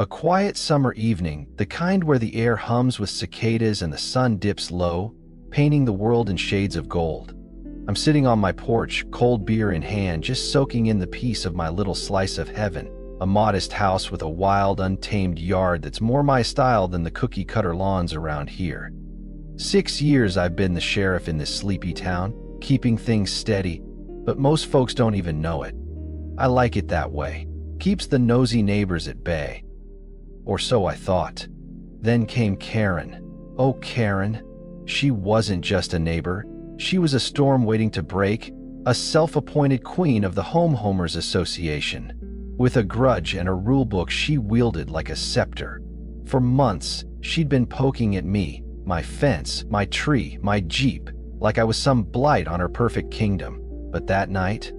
A quiet summer evening, the kind where the air hums with cicadas and the sun dips low, painting the world in shades of gold. I'm sitting on my porch, cold beer in hand, just soaking in the peace of my little slice of heaven, a modest house with a wild, untamed yard that's more my style than the cookie-cutter lawns around here. 6 years I've been the sheriff in this sleepy town, keeping things steady, but most folks don't even know it. I like it that way. Keeps the nosy neighbors at bay. Or so I thought. Then came Karen. Oh, Karen. She wasn't just a neighbor. She was a storm waiting to break, a self-appointed queen of the Homeowners Association. With a grudge and a rulebook she wielded like a scepter. For months, she'd been poking at me, my fence, my tree, my Jeep, like I was some blight on her perfect kingdom. But that night,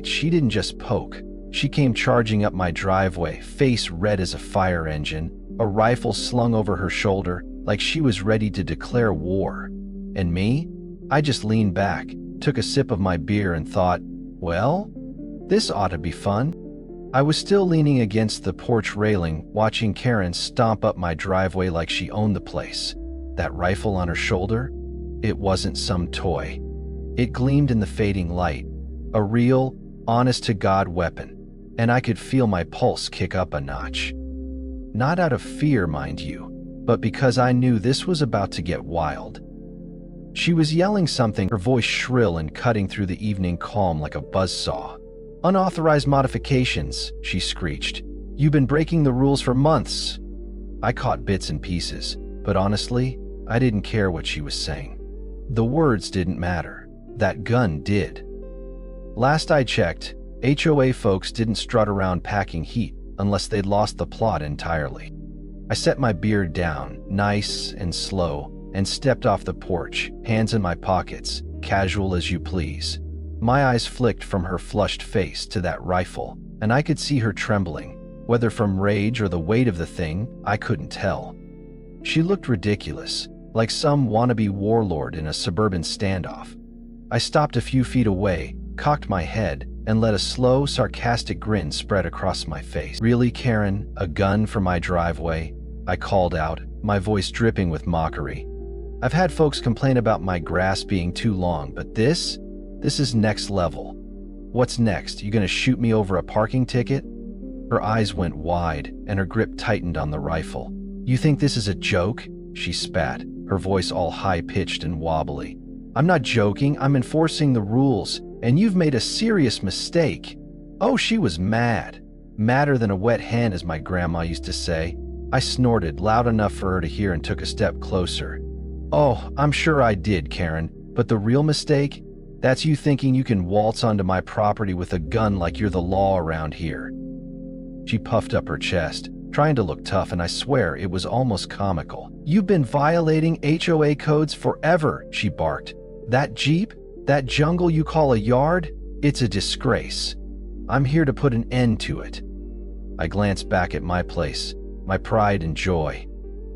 she didn't just poke. She came charging up my driveway, face red as a fire engine, a rifle slung over her shoulder, like she was ready to declare war. And me? I just leaned back, took a sip of my beer and thought, well, this ought to be fun. I was still leaning against the porch railing, watching Karen stomp up my driveway like she owned the place. That rifle on her shoulder? It wasn't some toy. It gleamed in the fading light, a real, honest-to-God weapon, and I could feel my pulse kick up a notch. Not out of fear, mind you, but because I knew this was about to get wild. She was yelling something, her voice shrill and cutting through the evening calm like a buzzsaw. "Unauthorized modifications," she screeched. "You've been breaking the rules for months." I caught bits and pieces, but honestly, I didn't care what she was saying. The words didn't matter. That gun did. Last I checked, HOA folks didn't strut around packing heat unless they'd lost the plot entirely. I set my beer down, nice and slow, and stepped off the porch, hands in my pockets, casual as you please. My eyes flicked from her flushed face to that rifle, and I could see her trembling. Whether from rage or the weight of the thing, I couldn't tell. She looked ridiculous, like some wannabe warlord in a suburban standoff. I stopped a few feet away, cocked my head, and let a slow, sarcastic grin spread across my face. "Really, Karen? A gun for my driveway?" I called out, my voice dripping with mockery. "I've had folks complain about my grass being too long, but this is next level. What's next? You gonna shoot me over a parking ticket?" Her eyes went wide, and her grip tightened on the rifle. "You think this is a joke?" she spat, her voice all high-pitched and wobbly. "I'm not joking, I'm enforcing the rules, and you've made a serious mistake." Oh, she was mad. Madder than a wet hen, as my grandma used to say. I snorted, loud enough for her to hear, and took a step closer. "Oh, I'm sure I did, Karen, but the real mistake? That's you thinking you can waltz onto my property with a gun like you're the law around here." She puffed up her chest, trying to look tough, and I swear it was almost comical. "You've been violating HOA codes forever," she barked. "That Jeep? That jungle you call a yard? It's a disgrace. I'm here to put an end to it." I glanced back at my place, my pride and joy.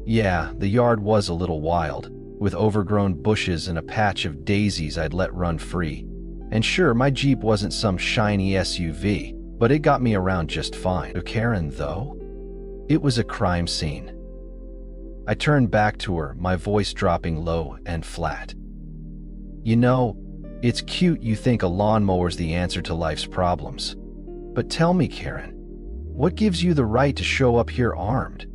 Yeah, the yard was a little wild, with overgrown bushes and a patch of daisies I'd let run free. And sure, my Jeep wasn't some shiny SUV, but it got me around just fine. To Karen, though? It was a crime scene. I turned back to her, my voice dropping low and flat. "You know, it's cute you think a lawnmower's the answer to life's problems. But tell me, Karen, what gives you the right to show up here armed?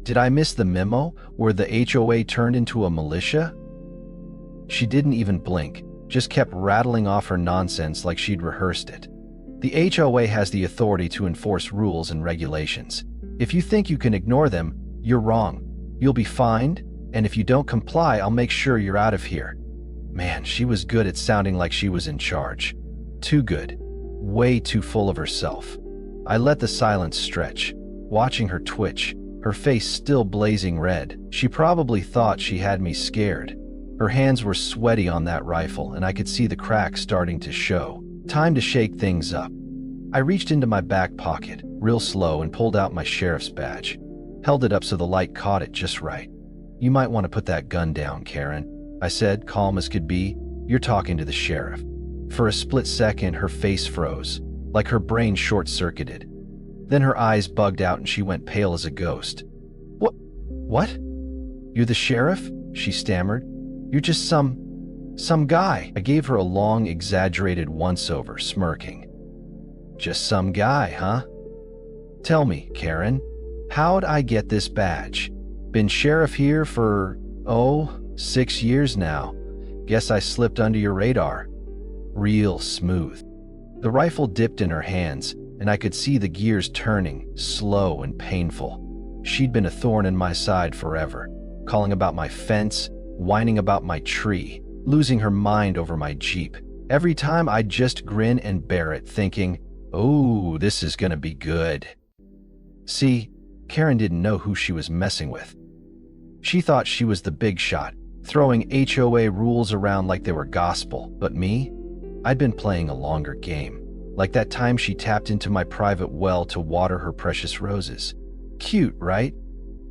Did I miss the memo where the HOA turned into a militia?" She didn't even blink, just kept rattling off her nonsense like she'd rehearsed it. "The HOA has the authority to enforce rules and regulations. If you think you can ignore them, you're wrong. You'll be fined, and if you don't comply, I'll make sure you're out of here." Man, she was good at sounding like she was in charge. Too good. Way too full of herself. I let the silence stretch, watching her twitch, her face still blazing red. She probably thought she had me scared. Her hands were sweaty on that rifle, and I could see the cracks starting to show. Time to shake things up. I reached into my back pocket, real slow, and pulled out my sheriff's badge. Held it up so the light caught it just right. "You might want to put that gun down, Karen," I said, calm as could be. "You're talking to the sheriff." For a split second, her face froze, like her brain short-circuited. Then her eyes bugged out and she went pale as a ghost. What? You're the sheriff? She stammered. You're just some guy. I gave her a long, exaggerated once-over, smirking. Just some guy, huh? Tell me, Karen, how'd I get this badge? Been sheriff here for, 6 years now. Guess I slipped under your radar. Real smooth. The rifle dipped in her hands, and I could see the gears turning, slow and painful. She'd been a thorn in my side forever, calling about my fence, whining about my tree, losing her mind over my Jeep. Every time I'd just grin and bear it, thinking, oh, this is gonna be good. See, Karen didn't know who she was messing with. She thought she was the big shot, throwing HOA rules around like they were gospel. But me? I'd been playing a longer game. Like that time she tapped into my private well to water her precious roses. Cute, right?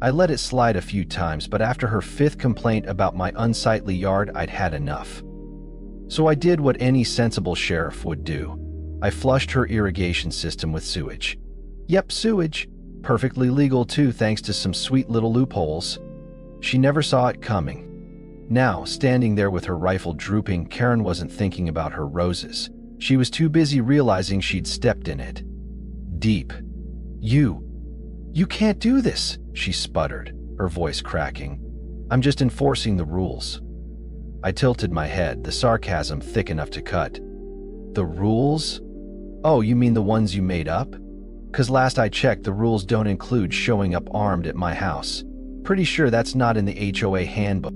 I let it slide a few times, but after her 5th complaint about my unsightly yard, I'd had enough. So I did what any sensible sheriff would do. I flushed her irrigation system with sewage. Yep, sewage. Perfectly legal too, thanks to some sweet little loopholes. She never saw it coming. Now, standing there with her rifle drooping, Karen wasn't thinking about her roses. She was too busy realizing she'd stepped in it. Deep. You can't do this, she sputtered, her voice cracking. I'm just enforcing the rules. I tilted my head, the sarcasm thick enough to cut. The rules? Oh, you mean the ones you made up? 'Cause last I checked, the rules don't include showing up armed at my house. Pretty sure that's not in the HOA handbook.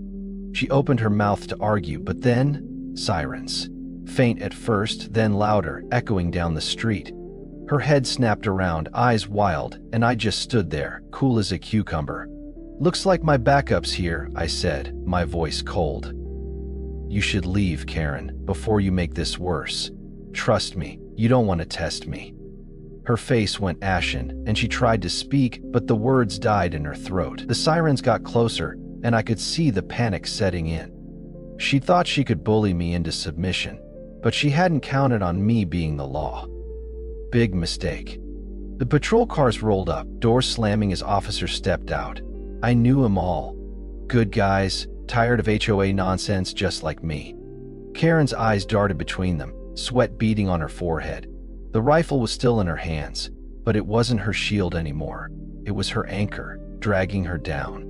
She opened her mouth to argue, but then, sirens. Faint at first, then louder, echoing down the street. Her head snapped around, eyes wild, and I just stood there, cool as a cucumber. Looks like my backup's here, I said, my voice cold. You should leave, Karen, before you make this worse. Trust me, you don't want to test me. Her face went ashen, and she tried to speak, but the words died in her throat. The sirens got closer, and I could see the panic setting in. She thought she could bully me into submission, but she hadn't counted on me being the law. Big mistake. The patrol cars rolled up, doors slamming as officers stepped out. I knew them all. Good guys, tired of HOA nonsense just like me. Karen's eyes darted between them, sweat beading on her forehead. The rifle was still in her hands, but it wasn't her shield anymore. It was her anchor, dragging her down.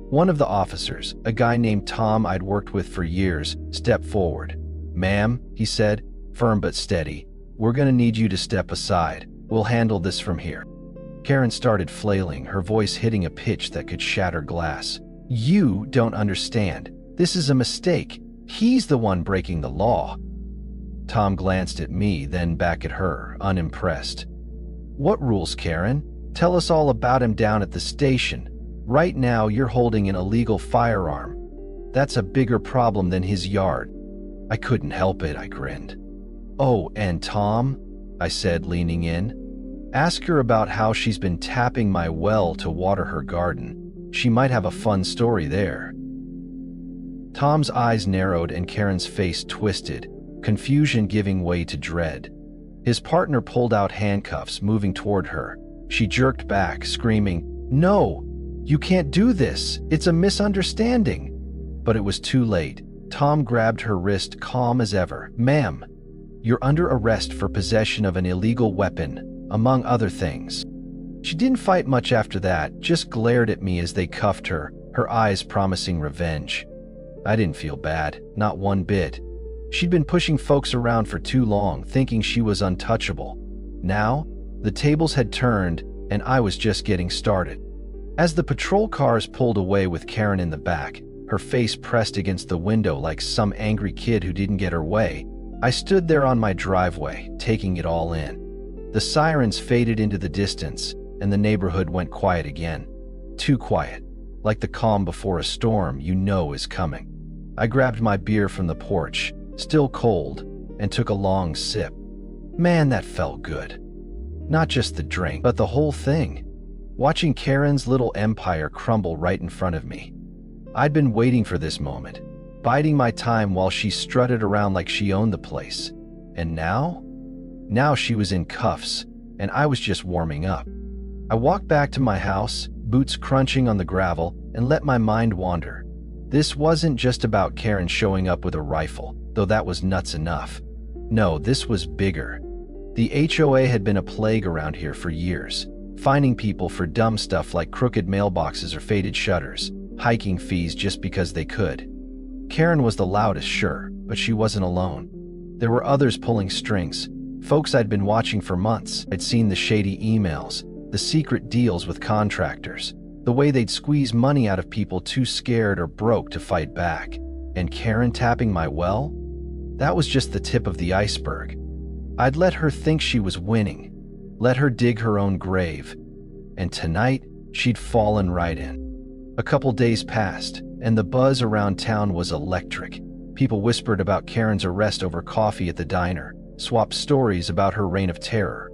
One of the officers, a guy named Tom I'd worked with for years, stepped forward. Ma'am, he said, firm but steady, we're gonna need you to step aside. We'll handle this from here. Karen started flailing, her voice hitting a pitch that could shatter glass. You don't understand. This is a mistake. He's the one breaking the law. Tom glanced at me, then back at her, unimpressed. What rules, Karen? Tell us all about him down at the station. Right now, you're holding an illegal firearm. That's a bigger problem than his yard. I couldn't help it, I grinned. Oh, and Tom? I said, leaning in. Ask her about how she's been tapping my well to water her garden. She might have a fun story there. Tom's eyes narrowed and Karen's face twisted, confusion giving way to dread. His partner pulled out handcuffs, moving toward her. She jerked back, screaming, "No! You can't do this! It's a misunderstanding!" But it was too late. Tom grabbed her wrist, calm as ever. Ma'am, you're under arrest for possession of an illegal weapon, among other things. She didn't fight much after that, just glared at me as they cuffed her, her eyes promising revenge. I didn't feel bad, not one bit. She'd been pushing folks around for too long, thinking she was untouchable. Now, the tables had turned, and I was just getting started. As the patrol cars pulled away with Karen in the back, her face pressed against the window like some angry kid who didn't get her way, I stood there on my driveway, taking it all in. The sirens faded into the distance, and the neighborhood went quiet again. Too quiet, like the calm before a storm you know is coming. I grabbed my beer from the porch, still cold, and took a long sip. Man, that felt good. Not just the drink, but the whole thing. Watching Karen's little empire crumble right in front of me. I'd been waiting for this moment, biding my time while she strutted around like she owned the place. And now? Now she was in cuffs, and I was just warming up. I walked back to my house, boots crunching on the gravel, and let my mind wander. This wasn't just about Karen showing up with a rifle, though that was nuts enough. No, this was bigger. The HOA had been a plague around here for years, fining people for dumb stuff like crooked mailboxes or faded shutters, hiking fees just because they could. Karen was the loudest, sure, but she wasn't alone. There were others pulling strings, folks I'd been watching for months. I'd seen the shady emails, the secret deals with contractors, the way they'd squeeze money out of people too scared or broke to fight back. And Karen tapping my well? That was just the tip of the iceberg. I'd let her think she was winning, let her dig her own grave, and tonight she'd fallen right in. A couple days passed, and the buzz around town was electric. People whispered about Karen's arrest over coffee at the diner, swapped stories about her reign of terror.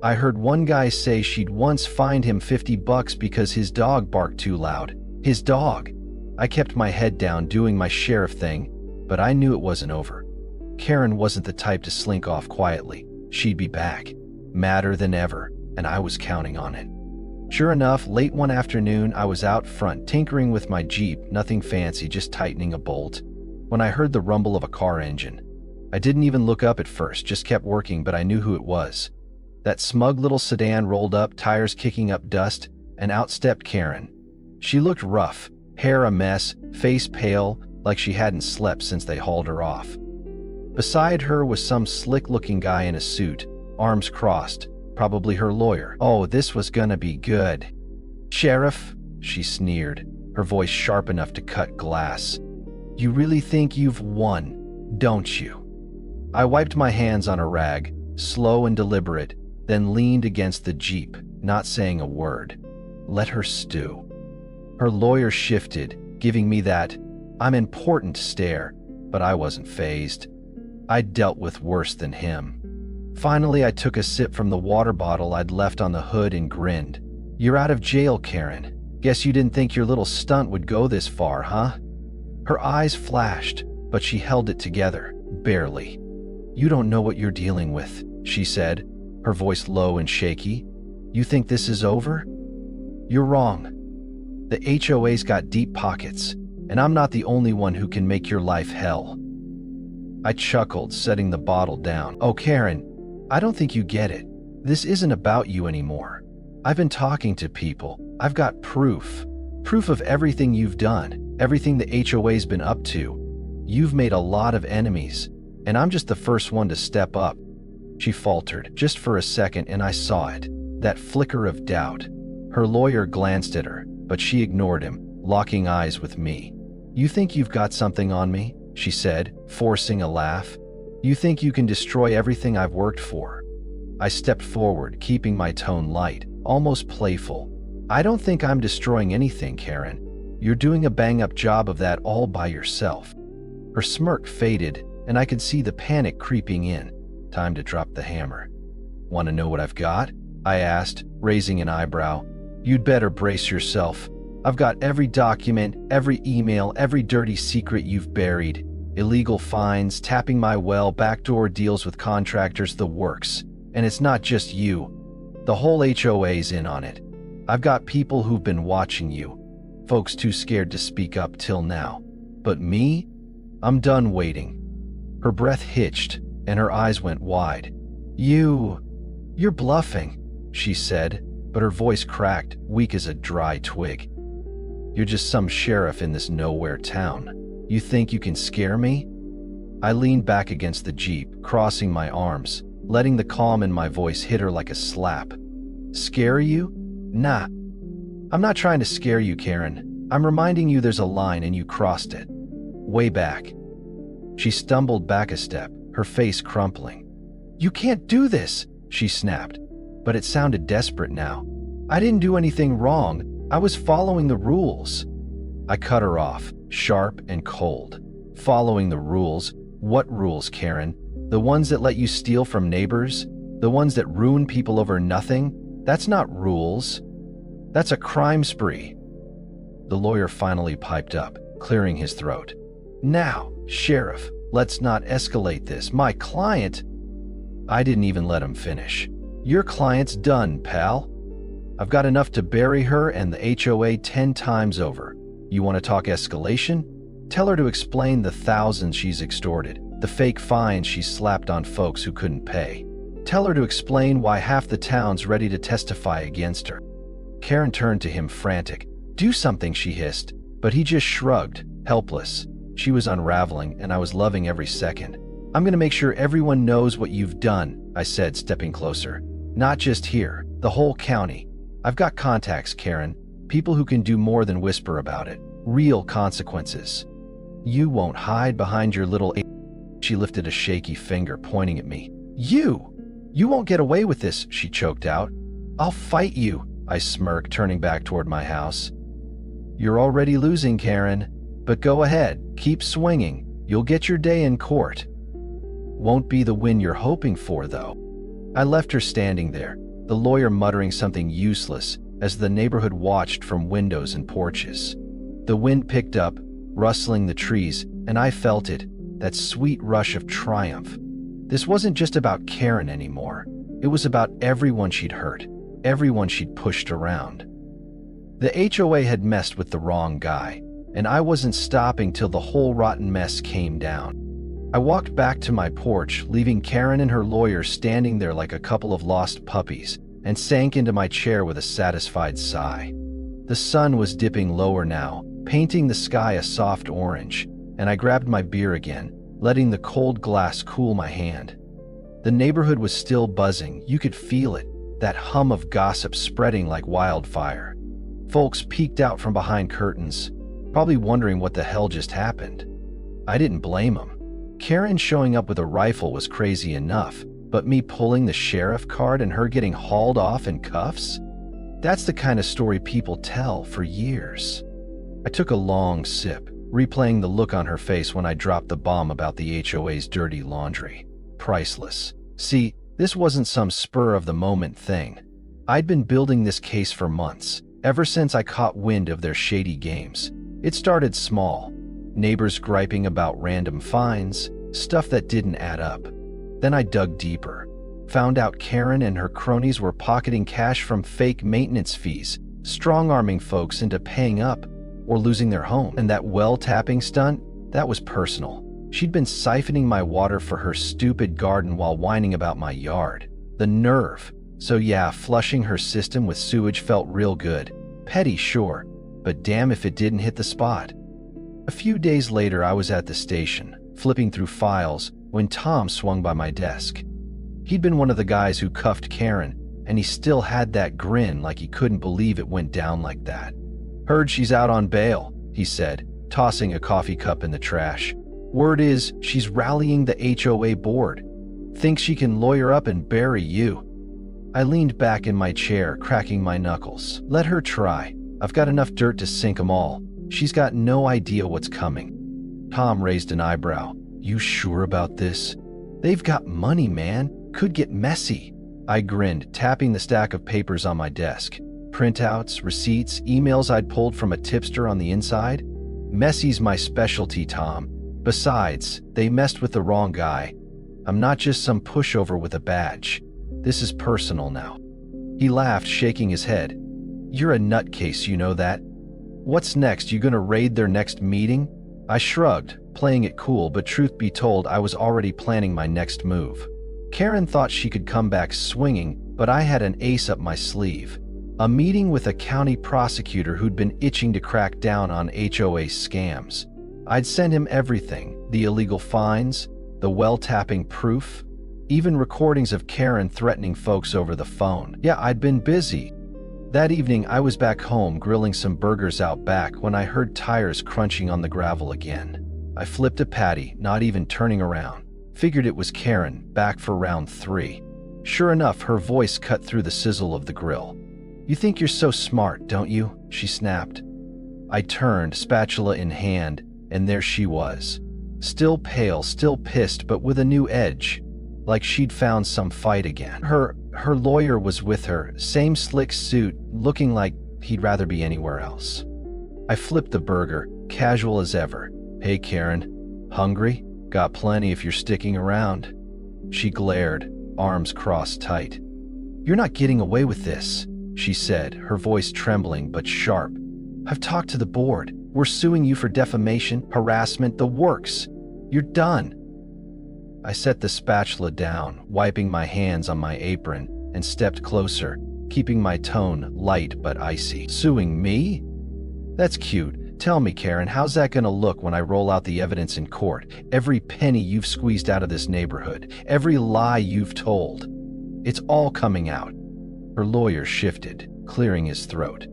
I heard one guy say she'd once fined him $50 because his dog barked too loud. His dog! I kept my head down doing my sheriff thing, but I knew it wasn't over. Karen wasn't the type to slink off quietly. She'd be back, madder than ever, and I was counting on it. Sure enough, late one afternoon, I was out front tinkering with my Jeep, nothing fancy, just tightening a bolt, when I heard the rumble of a car engine. I didn't even look up at first, just kept working, but I knew who it was. That smug little sedan rolled up, tires kicking up dust, and out stepped Karen. She looked rough, hair a mess, face pale, like she hadn't slept since they hauled her off. Beside her was some slick-looking guy in a suit, arms crossed, probably her lawyer. Oh, this was gonna be good. "Sheriff," she sneered, her voice sharp enough to cut glass. "You really think you've won, don't you?" I wiped my hands on a rag, slow and deliberate, then leaned against the Jeep, not saying a word. Let her stew. Her lawyer shifted, giving me that "I'm important" stare, but I wasn't fazed. I'd dealt with worse than him. Finally, I took a sip from the water bottle I'd left on the hood and grinned. "You're out of jail, Karen. Guess you didn't think your little stunt would go this far, huh?" Her eyes flashed, but she held it together, barely. "You don't know what you're dealing with," she said, her voice low and shaky. "You think this is over? You're wrong. The HOA's got deep pockets, and I'm not the only one who can make your life hell." I chuckled, setting the bottle down. "Oh, Karen, I don't think you get it. This isn't about you anymore. I've been talking to people. I've got proof. Proof of everything you've done, everything the HOA's been up to. You've made a lot of enemies, and I'm just the first one to step up." She faltered, just for a second, and I saw it. That flicker of doubt. Her lawyer glanced at her, but she ignored him, locking eyes with me. "You think you've got something on me?" she said, forcing a laugh. "You think you can destroy everything I've worked for?" I stepped forward, keeping my tone light, almost playful. "I don't think I'm destroying anything, Karen. You're doing a bang-up job of that all by yourself." Her smirk faded, and I could see the panic creeping in. Time to drop the hammer. "Want to know what I've got?" I asked, raising an eyebrow. "You'd better brace yourself. I've got every document, every email, every dirty secret you've buried. Illegal fines, tapping my well, backdoor deals with contractors, the works. And it's not just you. The whole HOA's in on it. I've got people who've been watching you. Folks too scared to speak up till now. But me? I'm done waiting." Her breath hitched, and her eyes went wide. You're bluffing," she said, but her voice cracked, weak as a dry twig. "You're just some sheriff in this nowhere town. You think you can scare me?" I leaned back against the Jeep, crossing my arms, letting the calm in my voice hit her like a slap. "Scare you? Nah. I'm not trying to scare you, Karen. I'm reminding you there's a line and you crossed it. Way back." She stumbled back a step, her face crumpling. "You can't do this," she snapped, but it sounded desperate now. "I didn't do anything wrong. I was following the rules." I cut her off, sharp and cold. "Following the rules? What rules, Karen? The ones that let you steal from neighbors? The ones that ruin people over nothing? That's not rules. That's a crime spree." The lawyer finally piped up, clearing his throat. "Now, Sheriff, let's not escalate this. My client—" I didn't even let him finish. Your client's done, pal. I've got enough to bury her and the HOA 10 times over. You want to talk escalation? Tell her to explain the thousands she's extorted, the fake fines she's slapped on folks who couldn't pay. Tell her to explain why half the town's ready to testify against her. Karen turned to him frantic. Do something, she hissed, but he just shrugged, helpless. She was unraveling, and I was loving every second. I'm going to make sure everyone knows what you've done, I said, stepping closer. Not just here, the whole county. I've got contacts, Karen, people who can do more than whisper about it. Real consequences. You won't hide behind your little She lifted a shaky finger, pointing at me. You won't get away with this, she choked out. I'll fight you, I smirked, turning back toward my house. You're already losing, Karen, but go ahead, keep swinging. You'll get your day in court. Won't be the win you're hoping for, though. I left her standing there, the lawyer muttering something useless as the neighborhood watched from windows and porches. The wind picked up, rustling the trees, and I felt it, that sweet rush of triumph. This wasn't just about Karen anymore. It was about everyone she'd hurt, everyone she'd pushed around. The HOA had messed with the wrong guy, and I wasn't stopping till the whole rotten mess came down. I walked back to my porch, leaving Karen and her lawyer standing there like a couple of lost puppies, and sank into my chair with a satisfied sigh. The sun was dipping lower now, painting the sky a soft orange, and I grabbed my beer again, letting the cold glass cool my hand. The neighborhood was still buzzing. You could feel it, that hum of gossip spreading like wildfire. Folks peeked out from behind curtains, probably wondering what the hell just happened. I didn't blame them. Karen showing up with a rifle was crazy enough, but me pulling the sheriff card and her getting hauled off in cuffs? That's the kind of story people tell for years. I took a long sip, replaying the look on her face when I dropped the bomb about the HOA's dirty laundry. Priceless. See, this wasn't some spur-of-the-moment thing. I'd been building this case for months, ever since I caught wind of their shady games. It started small. Neighbors griping about random fines, stuff that didn't add up. Then I dug deeper. Found out Karen and her cronies were pocketing cash from fake maintenance fees, strong-arming folks into paying up or losing their home. And that well-tapping stunt, that was personal. She'd been siphoning my water for her stupid garden while whining about my yard. The nerve. So yeah, flushing her system with sewage felt real good. Petty, sure, but damn if it didn't hit the spot. A few days later, I was at the station, flipping through files, when Tom swung by my desk. He'd been one of the guys who cuffed Karen, and he still had that grin like he couldn't believe it went down like that. Heard she's out on bail, he said, tossing a coffee cup in the trash. Word is, she's rallying the HOA board. Thinks she can lawyer up and bury you. I leaned back in my chair, cracking my knuckles. Let her try. I've got enough dirt to sink 'em all. She's got no idea what's coming. Tom raised an eyebrow. You sure about this? They've got money, man. Could get messy. I grinned, tapping the stack of papers on my desk. Printouts, receipts, emails I'd pulled from a tipster on the inside. Messy's my specialty, Tom. Besides, they messed with the wrong guy. I'm not just some pushover with a badge. This is personal now. He laughed, shaking his head. You're a nutcase, you know that? What's next? You gonna raid their next meeting? I shrugged, playing it cool, but truth be told, I was already planning my next move. Karen thought she could come back swinging, but I had an ace up my sleeve. A meeting with a county prosecutor who'd been itching to crack down on HOA scams. I'd send him everything, the illegal fines, the well-tapping proof, even recordings of Karen threatening folks over the phone. Yeah, I'd been busy. That evening, I was back home grilling some burgers out back when I heard tires crunching on the gravel again. I flipped a patty, not even turning around. Figured it was Karen, back for round 3. Sure enough, her voice cut through the sizzle of the grill. You think you're so smart, don't you? She snapped. I turned, spatula in hand, and there she was. Still pale, still pissed, but with a new edge. Like she'd found some fight again. Her lawyer was with her, same slick suit, looking like he'd rather be anywhere else. I flipped the burger, casual as ever. Hey Karen, hungry? Got plenty if you're sticking around. She glared, arms crossed tight. "You're not getting away with this," she said, her voice trembling but sharp. "I've talked to the board. We're suing you for defamation, harassment, the works. You're done." I set the spatula down, wiping my hands on my apron, and stepped closer, keeping my tone light but icy. "Suing me? That's cute. Tell me, Karen, how's that gonna look when I roll out the evidence in court? Every penny you've squeezed out of this neighborhood, every lie you've told. It's all coming out." Her lawyer shifted, clearing his throat.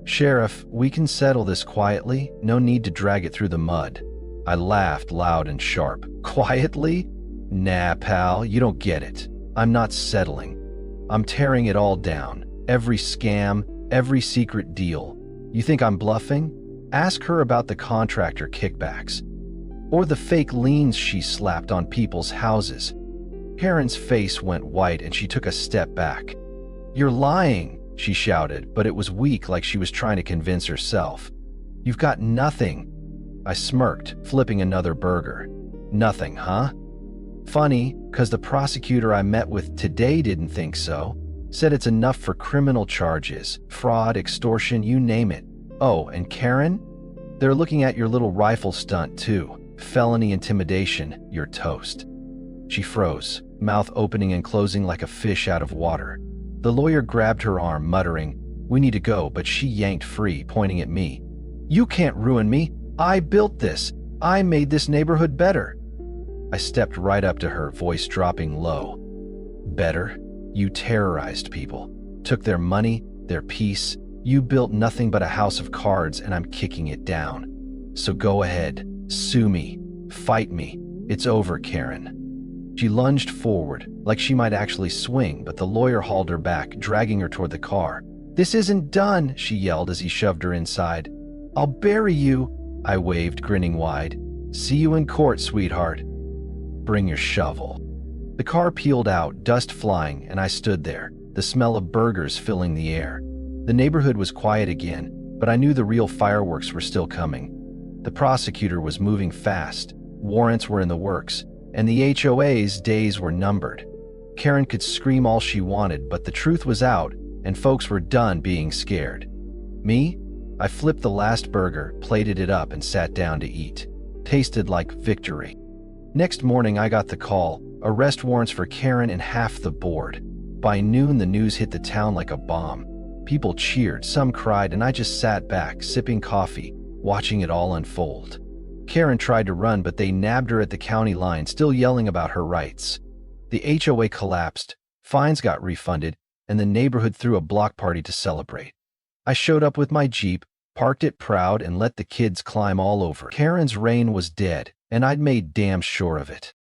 "Sheriff, we can settle this quietly. No need to drag it through the mud." I laughed loud and sharp. "Quietly? Nah, pal, you don't get it. I'm not settling. I'm tearing it all down. Every scam, every secret deal. You think I'm bluffing? Ask her about the contractor kickbacks. Or the fake liens she slapped on people's houses." Karen's face went white and she took a step back. "You're lying," she shouted, but it was weak, like she was trying to convince herself. "You've got nothing." I smirked, flipping another burger. "Nothing, huh? Funny, 'cause the prosecutor I met with today didn't think so. Said it's enough for criminal charges, fraud, extortion, you name it. Oh, and Karen? They're looking at your little rifle stunt too. Felony intimidation, you're toast." She froze, mouth opening and closing like a fish out of water. The lawyer grabbed her arm, muttering, "We need to go," but she yanked free, pointing at me. "You can't ruin me. I built this. I made this neighborhood better." I stepped right up to her, voice dropping low. "Better? You terrorized people, took their money, their peace. You built nothing but a house of cards, and I'm kicking it down. So go ahead, sue me, fight me. It's over, Karen." She lunged forward, like she might actually swing, but the lawyer hauled her back, dragging her toward the car. "This isn't done," she yelled as he shoved her inside. "I'll bury you," I waved, grinning wide. "See you in court, sweetheart. Bring your shovel." The car peeled out, dust flying, and I stood there, the smell of burgers filling the air. The neighborhood was quiet again, but I knew the real fireworks were still coming. The prosecutor was moving fast, warrants were in the works, and the HOA's days were numbered. Karen could scream all she wanted, but the truth was out, and folks were done being scared. Me? I flipped the last burger, plated it up, and sat down to eat. Tasted like victory. Next morning, I got the call, arrest warrants for Karen and half the board. By noon, the news hit the town like a bomb. People cheered, some cried, and I just sat back, sipping coffee, watching it all unfold. Karen tried to run, but they nabbed her at the county line, still yelling about her rights. The HOA collapsed, fines got refunded, and the neighborhood threw a block party to celebrate. I showed up with my Jeep, parked it proud, and let the kids climb all over. Karen's reign was dead, and I'd made damn sure of it.